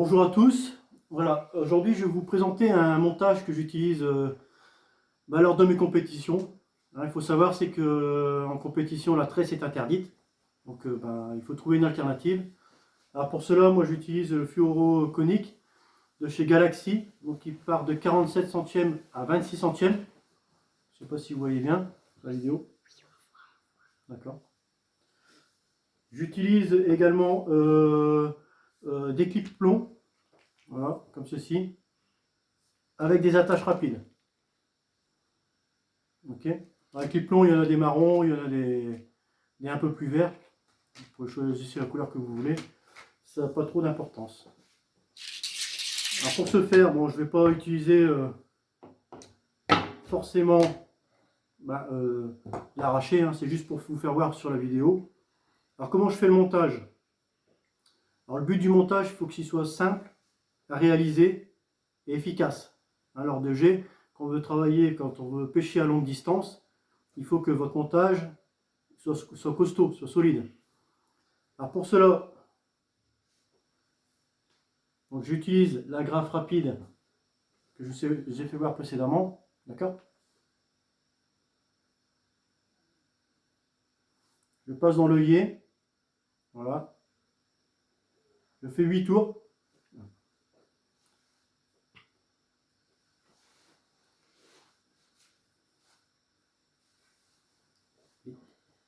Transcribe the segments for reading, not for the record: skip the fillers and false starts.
Bonjour à tous. Voilà, aujourd'hui je vais vous présenter un montage que j'utilise lors de mes compétitions. Il faut savoir c'est que en compétition la tresse est interdite, donc il faut trouver une alternative. Alors pour cela, moi j'utilise le fluoro conique de chez Galaxy, donc il part de 47 centièmes à 26 centièmes. Je ne sais pas si vous voyez bien la vidéo. D'accord. J'utilise également des clips plomb, voilà, comme ceci, avec des attaches rapides. Ok. Avec les plombs, il y en a des marrons, il y en a des un peu plus verts. Vous pouvez choisir la couleur que vous voulez. Ça n'a pas trop d'importance. Alors pour ce faire, bon, je ne vais pas utiliser forcément l'arracher, hein, c'est juste pour vous faire voir sur la vidéo. Alors comment je fais le montage? Alors le but du montage, il faut qu'il soit simple à réaliser et efficace. Alors de G, quand on veut travailler, quand on veut pêcher à longue distance, il faut que votre montage soit costaud, soit solide. Alors pour cela, j'utilise la graffe rapide que j'ai fait voir précédemment, d'accord? Je passe dans l'œillet, voilà. Je fais 8 tours.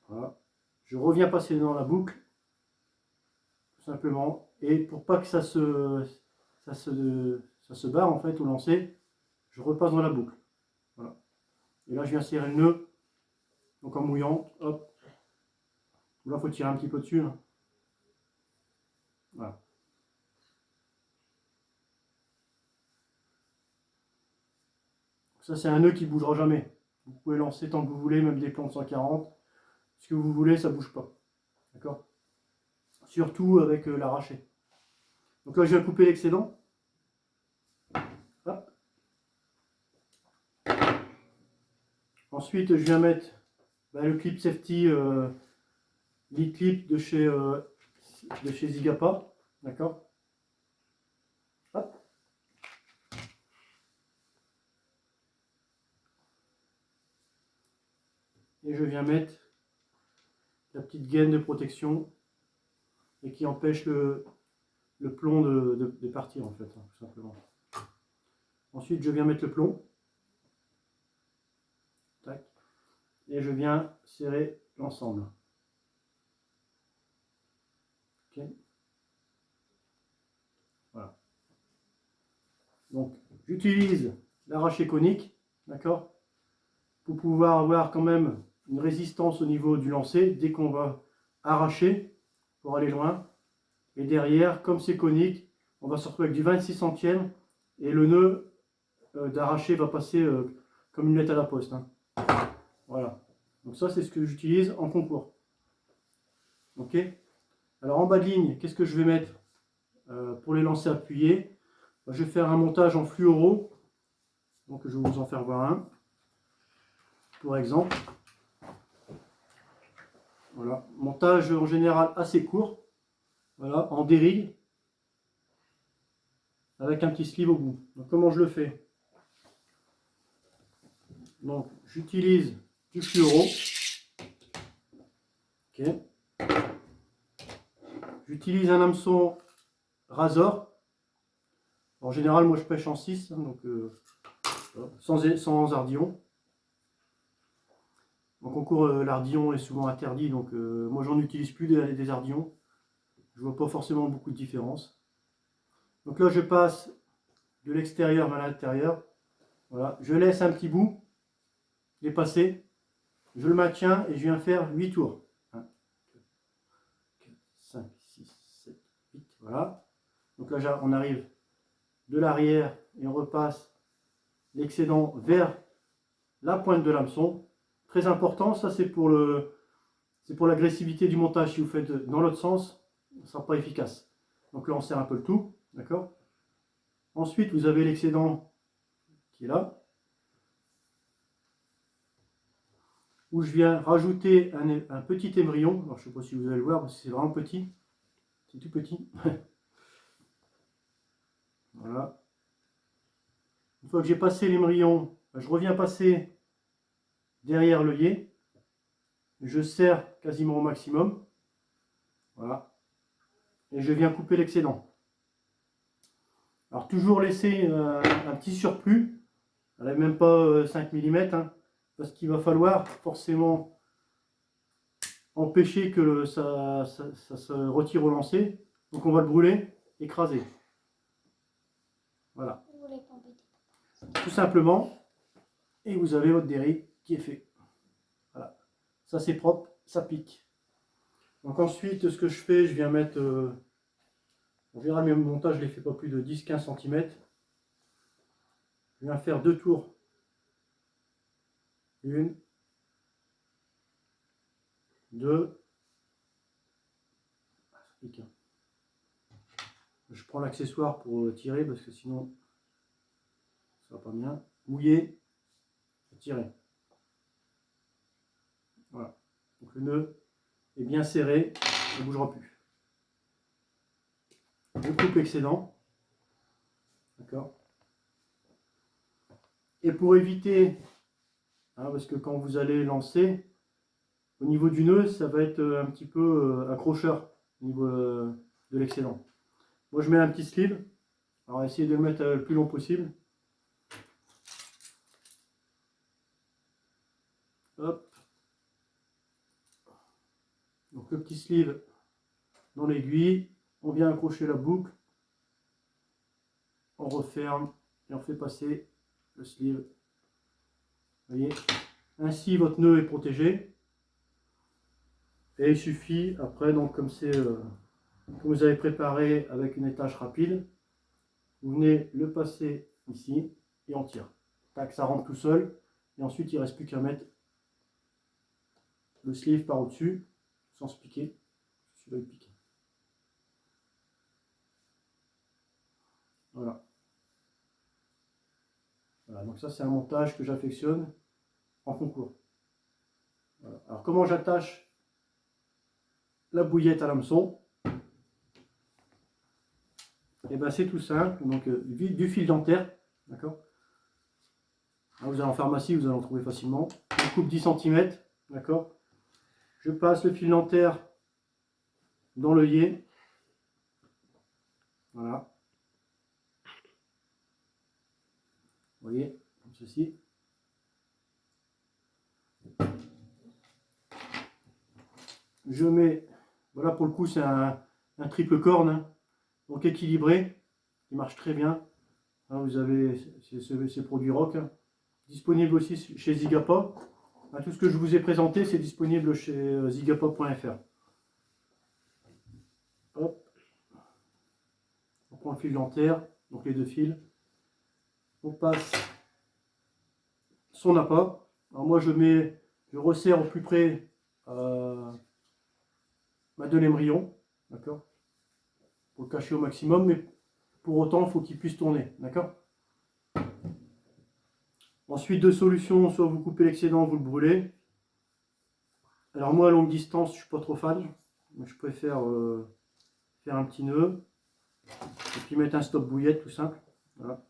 Voilà. Je reviens passer dans la boucle, tout simplement, et pour pas que ça se barre en fait au lancer, je repasse dans la boucle. Voilà. Et là je viens serrer le nœud, donc en mouillant, hop. Là il faut tirer un petit peu dessus. Hein. Voilà. Ça c'est un nœud qui ne bougera jamais. Vous pouvez lancer tant que vous voulez, même des plans de 140. Ce que vous voulez, ça ne bouge pas. D'accord? Surtout avec l'arraché. Donc là je viens couper l'excédent. Ensuite je viens mettre le clip safety lead clip de chez Zigapa. D'accord? Et je viens mettre la petite gaine de protection et qui empêche le plomb de partir en fait, hein, tout simplement. Ensuite je viens mettre le plomb. Tac. Et je viens serrer l'ensemble. Ok. Voilà. Donc j'utilise l'arraché conique, d'accord, pour pouvoir avoir quand même une résistance au niveau du lancer dès qu'on va arracher pour aller loin. Et derrière, comme c'est conique, on va se retrouver avec du 26 centièmes et le nœud d'arraché va passer comme une lettre à la poste. Hein. Voilà. Donc ça, c'est ce que j'utilise en concours. Ok. Alors en bas de ligne, qu'est-ce que je vais mettre pour les lancer appuyés? Je vais faire un montage en fluoro. Donc je vais vous en faire voir un. Pour exemple. Voilà. Montage en général assez court. Voilà, en dérigue. Avec un petit sleeve au bout. Donc comment je le fais? Donc j'utilise du fluoro. Ok. J'utilise un hameçon Razor. En général, moi je pêche en 6, hein, donc sans ardillon. En concours, l'ardillon est souvent interdit, donc moi j'en utilise plus des ardillons. Je vois pas forcément beaucoup de différence. Donc là, je passe de l'extérieur vers l'intérieur. Voilà, je laisse un petit bout dépasser. Je le maintiens et je viens faire 8 tours. 1, 2, 4, 5, 6, 7, 8. Voilà. Donc là, on arrive de l'arrière et on repasse l'excédent vers la pointe de l'hameçon. Très important, ça c'est pour l'agressivité du montage. Si vous faites dans l'autre sens, ce ne sera pas efficace. Donc là, on serre un peu le tout, d'accord? Ensuite, vous avez l'excédent qui est là, où je viens rajouter un petit émerillon. Alors, je ne sais pas si vous allez le voir, parce que c'est vraiment petit. C'est tout petit. Voilà. Une fois que j'ai passé l'émerillon, je reviens passer derrière l'œillet. Je serre quasiment au maximum. Voilà. Et je viens couper l'excédent. Alors toujours laisser un petit surplus. Elle n'est même pas 5 mm. Hein, parce qu'il va falloir forcément empêcher que ça se retire au lancer. Donc on va le brûler, écraser. Voilà. Tout simplement. Et vous avez votre derry qui est fait. Voilà. Ça c'est propre, ça pique. Donc ensuite, ce que je fais, je viens mettre... on verra, mes montages, je ne les fais pas plus de 10-15 cm. Je viens faire 2 tours. Une. 2. Je prends l'accessoire pour tirer parce que sinon ça va pas bien. Mouiller, tirer. Voilà. Donc le nœud est bien serré, il ne bougera plus. Je coupe l'excédent. D'accord. Et pour éviter, hein, parce que quand vous allez lancer, au niveau du nœud, ça va être un petit peu accrocheur au niveau de l'excédent. Moi je mets un petit sleeve. Alors essayez de le mettre le plus long possible. Hop. Donc le petit sleeve dans l'aiguille. On vient accrocher la boucle. On referme et on fait passer le sleeve. Vous voyez. Ainsi votre nœud est protégé. Et il suffit après, donc comme c'est que vous avez préparé avec une étage rapide, vous venez le passer ici et on tire. Tac, ça rentre tout seul. Et ensuite il ne reste plus qu'à mettre le sleeve par au-dessus sans se piquer. Celui-là il pique. Voilà. Voilà, donc ça c'est un montage que j'affectionne en concours. Voilà. Alors comment j'attache la bouillette à l'hameçon? Et ben c'est tout simple, donc du fil dentaire, d'accord. Vous allez en pharmacie, vous allez en trouver facilement. Je coupe 10 cm, d'accord. Je passe le fil dentaire dans l'œillet. Voilà. Vous voyez, comme ceci. Je mets, voilà pour le coup c'est un triple corne, hein, donc équilibré, qui marche très bien. Hein, vous avez ces produits rock, hein, disponible aussi chez Zigapa. Hein, tout ce que je vous ai présenté c'est disponible chez zigapa.fr. Hop. On prend le fil dentaire, donc les deux fils. On passe son appât. Alors moi je resserre au plus près de l'émerillon, d'accord, pour le cacher au maximum, mais pour autant il faut qu'il puisse tourner, d'accord. Ensuite deux solutions, soit vous coupez l'excédent, vous le brûlez. Alors moi à longue distance je suis pas trop fan, donc je préfère faire un petit nœud et puis mettre un stop bouillette tout simple. Voilà.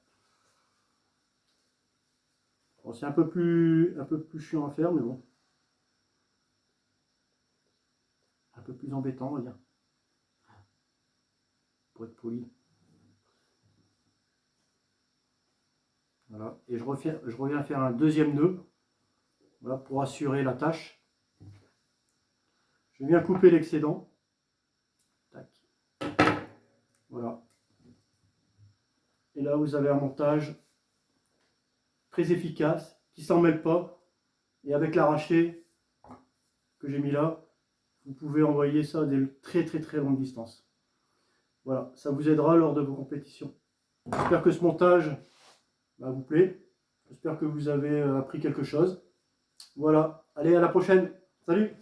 Bon, c'est un peu plus chiant à faire, mais bon, un peu plus embêtant on va dire, pour être poli. Voilà. Et je reviens faire un deuxième nœud, voilà, pour assurer la tâche. Je viens couper l'excédent. Voilà. Et là vous avez un montage très efficace, qui s'en mêle pas. Et avec l'arraché que j'ai mis là, vous pouvez envoyer ça à des très longues distances. Voilà, ça vous aidera lors de vos compétitions. J'espère que ce montage vous plaît. J'espère que vous avez appris quelque chose. Voilà, allez à la prochaine. Salut!